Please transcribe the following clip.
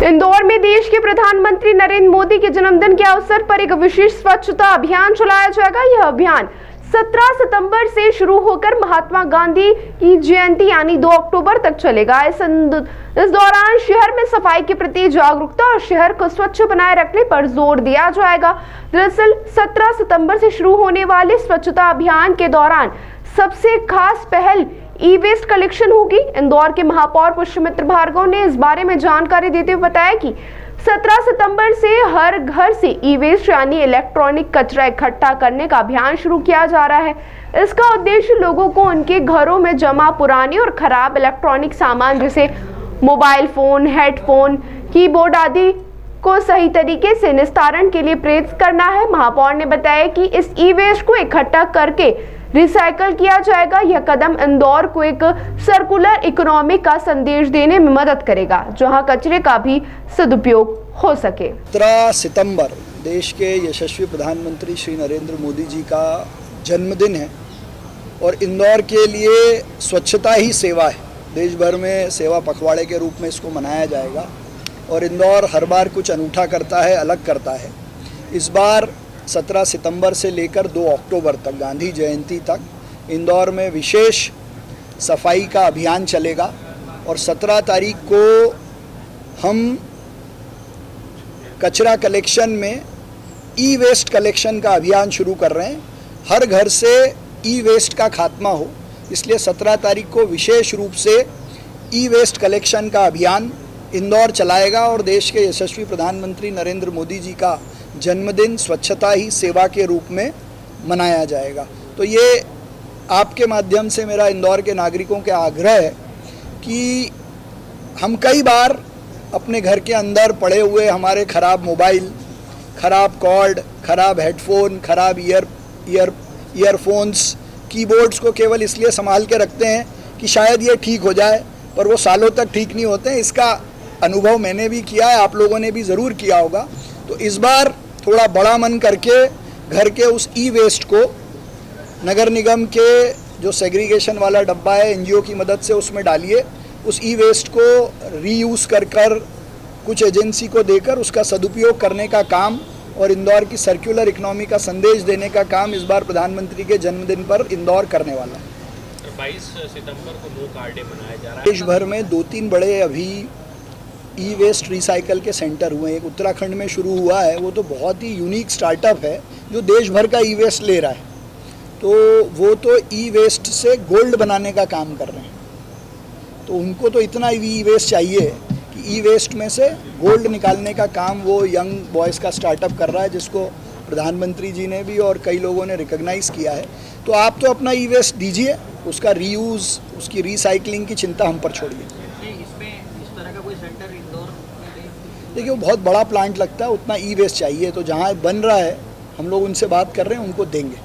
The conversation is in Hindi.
इंदौर में देश के प्रधानमंत्री नरेंद्र मोदी के जन्मदिन के अवसर पर एक विशेष स्वच्छता अभियान चलाया जाएगा। यह अभियान 17 सितंबर से शुरू होकर महात्मा गांधी की जयंती यानी 2 अक्टूबर तक चलेगा। इस दौरान शहर में सफाई के प्रति जागरूकता और शहर को स्वच्छ बनाए रखने पर जोर दिया जाएगा। दरअसल 17 सितंबर से शुरू होने वाले स्वच्छता अभियान के दौरान सबसे खास पहल ई वेस्ट कलेक्शन होगी। इंदौर के महापौर पुष्यमित्र भार्गव ने इस बारे में जानकारी देते हुए बताया कि 17 सितंबर से हर घर से ई वेस्ट यानी इलेक्ट्रॉनिक कचरा इकट्ठा करने का अभियान शुरू किया जा रहा है। इसका उद्देश्य लोगों को उनके घरों में जमा पुरानी और खराब इलेक्ट्रॉनिक सामान जैसे मोबाइल फोन, हेडफोन, कीबोर्ड आदि को सही तरीके से निस्तारण के लिए प्रेरित करना है। महापौर ने बताया कि इस ई वेस्ट को इकट्ठा करके रिसाइकल किया जाएगा। यह कदम इंदौर को एक सर्कुलर इकोनॉमी का संदेश देने में मदद करेगा, जहां कचरे का भी सदुपयोग हो सके। 17 सितंबर देश के यशस्वी प्रधानमंत्री श्री नरेंद्र मोदी जी का जन्मदिन है और इंदौर के लिए स्वच्छता ही सेवा है। देश भर में सेवा पखवाड़े के रूप में इसको मनाया जाएगा और इंदौर हर बार कुछ अनूठा करता है, अलग करता है। इस बार 17 सितंबर से लेकर 2 अक्टूबर तक गांधी जयंती तक इंदौर में विशेष सफाई का अभियान चलेगा और 17 तारीख को हम कचरा कलेक्शन में ई वेस्ट कलेक्शन का अभियान शुरू कर रहे हैं। हर घर से ई वेस्ट का खात्मा हो, इसलिए 17 तारीख को विशेष रूप से ई वेस्ट कलेक्शन का अभियान इंदौर चलाएगा और देश के यशस्वी प्रधानमंत्री नरेंद्र मोदी जी का जन्मदिन स्वच्छता ही सेवा के रूप में मनाया जाएगा। तो ये आपके माध्यम से मेरा इंदौर के नागरिकों के आग्रह है कि हम कई बार अपने घर के अंदर पड़े हुए हमारे ख़राब मोबाइल, ख़राब कॉर्ड, ख़राब हेडफोन, ख़राब ईयरफोन्स, कीबोर्ड्स को केवल इसलिए संभाल के रखते हैं कि शायद ये ठीक हो जाए, पर वो सालों तक ठीक नहीं होते हैं। इसका अनुभव मैंने भी किया है, आप लोगों ने भी ज़रूर किया होगा। तो इस बार थोड़ा बड़ा मन करके घर के उस ई वेस्ट को नगर निगम के जो सेग्रीगेशन वाला डब्बा है एनजीओ की मदद से उसमें डालिए। उस ई वेस्ट को रीयूज़ कर कुछ एजेंसी को देकर उसका सदुपयोग करने का काम और इंदौर की सर्कुलर इकोनॉमी का संदेश देने का काम इस बार प्रधानमंत्री के जन्मदिन पर इंदौर करने वाला है। 22 सितंबर को नो कार डे मनाया जा रहा है। देश भर में 2-3 बड़े अभी ई वेस्ट रिसाइकल के सेंटर हुए हैं। एक उत्तराखंड में शुरू हुआ है, वो तो बहुत ही यूनिक स्टार्टअप है जो देश भर का ई वेस्ट ले रहा है। तो वो तो ई वेस्ट से गोल्ड बनाने का काम कर रहे हैं। तो उनको तो इतना ई वेस्ट चाहिए कि ई वेस्ट में से गोल्ड निकालने का काम वो यंग बॉयज़ का स्टार्टअप कर रहा है, जिसको प्रधानमंत्री जी ने भी और कई लोगों ने रिकॉग्नाइज़ किया है। तो आप तो अपना ई वेस्ट दीजिए, उसका रीयूज़, उसकी रिसाइकलिंग की चिंता हम पर छोड़िए। देखिए वो बहुत बड़ा प्लांट लगता है, उतना ई वेस्ट चाहिए, तो जहाँ बन रहा है हम लोग उनसे बात कर रहे हैं, उनको देंगे।